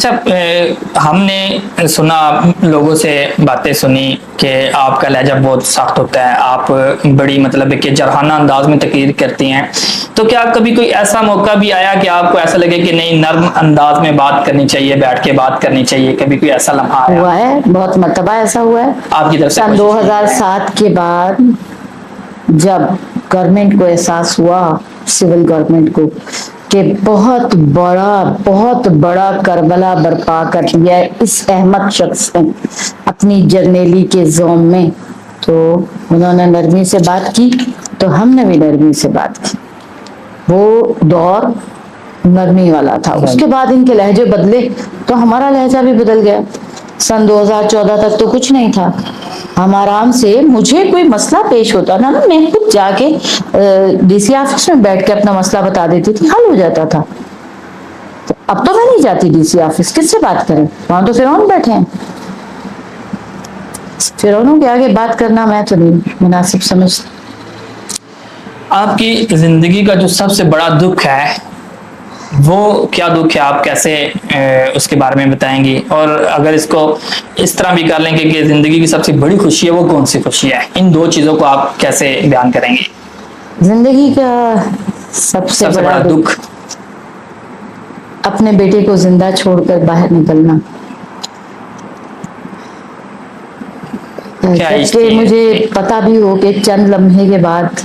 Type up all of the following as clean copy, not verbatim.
اچھا، ہم نے سنا، لوگوں سے باتیں سنی کہ آپ کا لہجہ بہت سخت ہوتا ہے، آپ بڑی مطلب کہ جرحانہ انداز میں تقریر کرتی ہیں، تو کیا کبھی کوئی ایسا موقع بھی آیا کہ آپ کو ایسا لگے کہ نہیں، نرم انداز میں بات کرنی چاہیے، بیٹھ کے بات کرنی چاہیے؟ کبھی کوئی ایسا لمحہ آیا؟ ہوا ہے، بہت مرتبہ ایسا ہوا ہے. آپ کی طرف سے سن کوشش کی جائے. 2007 کے بعد جب گورنمنٹ کو احساس ہوا، سول گورنمنٹ کو، کہ بہت بڑا کربلا برپا کر دیا ہے اس احمد شخص نے اپنی جرنیلی کے زوم میں، تو انہوں نے نرمی سے بات کی، تو ہم نے بھی نرمی سے بات کی. وہ دور نرمی والا تھا. اس کے بعد ان کے لہجے بدلے تو ہمارا لہجہ بھی بدل گیا. سن 2014 تک تو کچھ نہیں تھا. ہم آرام سے، مجھے کوئی مسئلہ پیش ہوتا نا، میں خود جا کے ڈی سی آفس میں بیٹھ کے اپنا مسئلہ بتا دیتی تھی، حل ہو جاتا تھا. اب تو میں نہیں جاتی ڈی سی آفس، کس سے بات کریں؟ وہاں تو فرعون بیٹھے ہیں. فرعونوں کے آگے بات کرنا میں تو نہیں مناسب سمجھتی. آپ کی زندگی کا جو سب سے بڑا دکھ ہے وہ کیا دکھ ہے؟ آپ کیسے اس کے بارے میں بتائیں گی؟ اور اگر اس کو اس طرح بھی کر لیں گے کہ زندگی کی سب سے بڑی خوشی ہے، وہ کون سی خوشی ہے؟ ان دو چیزوں کو آپ کیسے بیان کریں گے؟ زندگی کا سب سے بڑا دکھ اپنے بیٹے کو زندہ چھوڑ کر باہر نکلنا. کیا جبکہ مجھے پتا بھی ہو کہ چند لمحے کے بعد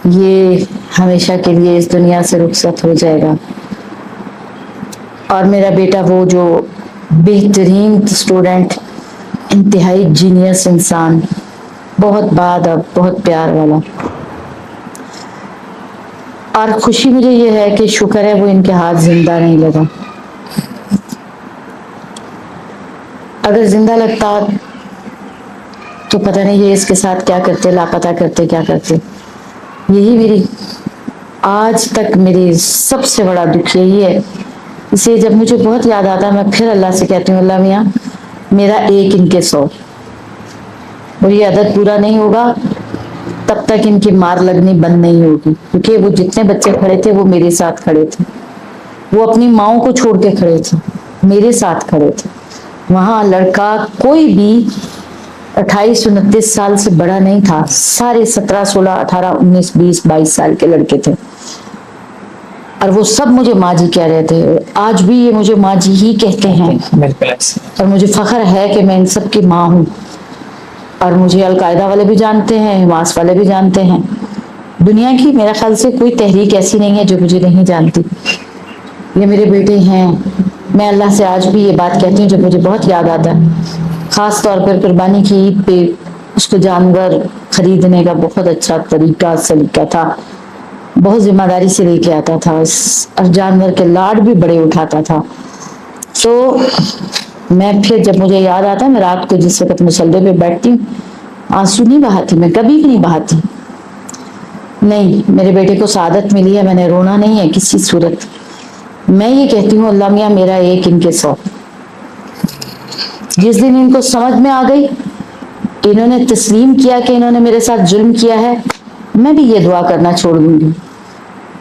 یہ ہمیشہ کے لیے اس دنیا سے رخصت ہو جائے گا. اور میرا بیٹا وہ جو بہترین اسٹوڈنٹ، انتہائی جینیس انسان، بہت باادب، بہت پیار والا. اور خوشی مجھے یہ ہے کہ شکر ہے وہ ان کے ہاتھ زندہ نہیں لگا. اگر زندہ لگتا تو پتہ نہیں یہ اس کے ساتھ کیا کرتے، لاپتہ کرتے، کیا کرتے. یہی میری آج تک میری سب سے بڑا دکھ یہی ہے. اسے جب مجھے بہت یاد آتا ہے، میں پھر اللہ سے کہتی ہوں، اللہ میاں میرا 1 ان کے 100، اور یہ عدد پورا نہیں ہوگا تب تک ان کی مار لگنی بند نہیں ہوگی. کیونکہ وہ جتنے بچے کھڑے تھے وہ میرے ساتھ کھڑے تھے، وہ اپنی ماؤں کو چھوڑ کے کھڑے تھے، میرے ساتھ کھڑے تھے. وہاں لڑکا کوئی بھی 28 29 سال سے بڑا نہیں تھا، سارے 17 16 18 19 20 22 سال کے لڑکے تھے. اور وہ سب مجھے ماں جی کہہ رہے تھے. آج بھی یہ مجھے ماں جی ہی کہتے ہیں، اور مجھے فخر ہے کہ میں ان سب کی ماں ہوں. اور مجھے القاعدہ والے بھی جانتے ہیں، حماس والے بھی جانتے ہیں. دنیا کی میرے خیال سے کوئی تحریک ایسی نہیں ہے جو مجھے نہیں جانتی. یہ میرے بیٹے ہیں. میں اللہ سے آج بھی یہ بات کہتی ہوں جب مجھے بہت یاد آتا ہے. خاص طور پر قربانی کی عید پہ اس کو جانور خریدنے کا بہت اچھا طریقہ سلیقہ تھا. بہت ذمہ داری سے لے کے آتا تھا، اور جانور کے لاڈ بھی بڑے اٹھاتا تھا. تو میں پھر جب مجھے یاد آتا ہے، میں رات کو جس وقت مصلی پہ بیٹھتی ہوں، آنسو نہیں بہاتی، میں کبھی بھی نہیں بہاتی. نہیں، میرے بیٹے کو سعادت ملی ہے، میں نے رونا نہیں ہے کسی صورت. میں یہ کہتی ہوں، اللہ میاں میرا 1 ان کے 100. جس دن ان کو سمجھ میں آ گئی، انہوں نے تسلیم کیا کہ انہوں نے میرے ساتھ ظلم کیا ہے، میں بھی یہ دعا کرنا چھوڑ دوں گی.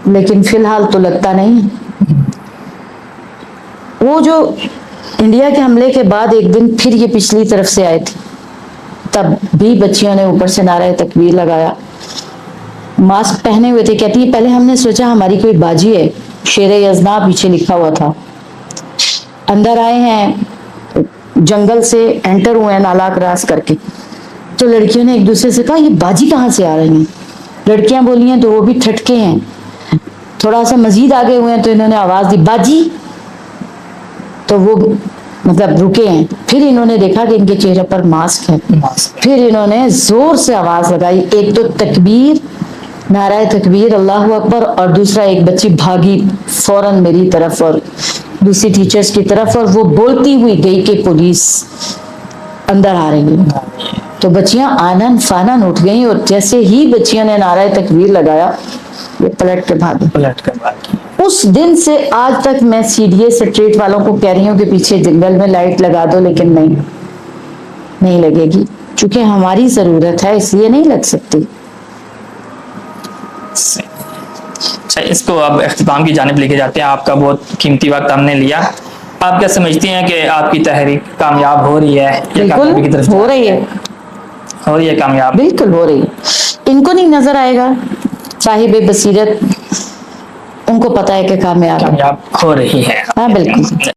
لیکن فی الحال تو لگتا نہیں. وہ جو انڈیا کے حملے کے بعد ایک دن پھر یہ پچھلی طرف سے آئے تھے، تب بھی بچیوں نے اوپر سے نعرہ تکبیر لگایا، ماسک پہنے ہوئے تھے. کہتی ہے پہلے ہم نے سوچا ہماری کوئی باجی ہے، شیر یزنا پیچھے لکھا ہوا تھا. اندر آئے ہیں، جنگل سے انٹر ہوئے ہیں نالا کراس کر کے، تو لڑکیوں نے ایک دوسرے سے کہا یہ باجی کہاں سے آ رہی ہیں؟ لڑکیاں بولی ہیں تو وہ بھی ٹھٹکے ہیں. تھوڑا سا مزید آگے ہوئے ہیں تو انہوں نے آواز دی باجی، تو وہ مطلب رکے ہیں. پھر انہوں نے دیکھا کہ ان کے چہرے پر ماسک ہے. پھر انہوں نے زور سے آواز لگائی، ایک تو تکبیر، نعرہ تکبیر، اللہ اکبر، اور دوسرا ایک بچی بھاگی فوراً میری طرف اور دوسری ٹیچرز کی طرف، اور وہ بولتی ہوئی گئی کہ پولیس اندر آ رہی ہے. تو بچیاں آنن فانن اٹھ گئیں، اور جیسے ہی بچیوں نے نعرہ تکبیر لگایا، یہ پلٹ کے بھاگی. اس دن سے آج تک میں سی ڈی اے سٹریٹ والوں کو کہہ رہی ہوں کہ پیچھے جنگل میں لائٹ لگا دو، لیکن نہیں لگے گی، چونکہ ہماری ضرورت ہے، اس لیے نہیں لگ سکتی. اچھا، اس کو اب اختتام کی جانب لے کے جاتے ہیں. آپ کا بہت قیمتی وقت ہم نے لیا. آپ کیا سمجھتی ہیں کہ آپ کی تحریک کامیاب ہو رہی ہے یا کامیابی کی طرف بالکل ہو رہی ہے، ہو رہی ہے کامیاب؟ بالکل ہو رہی ہے. ان کو نہیں نظر آئے گا، صاحب بصیرت ان کو پتا ہے کہ کامیاب ہے. کامیاب ہو رہی ہے. ہاں بالکل.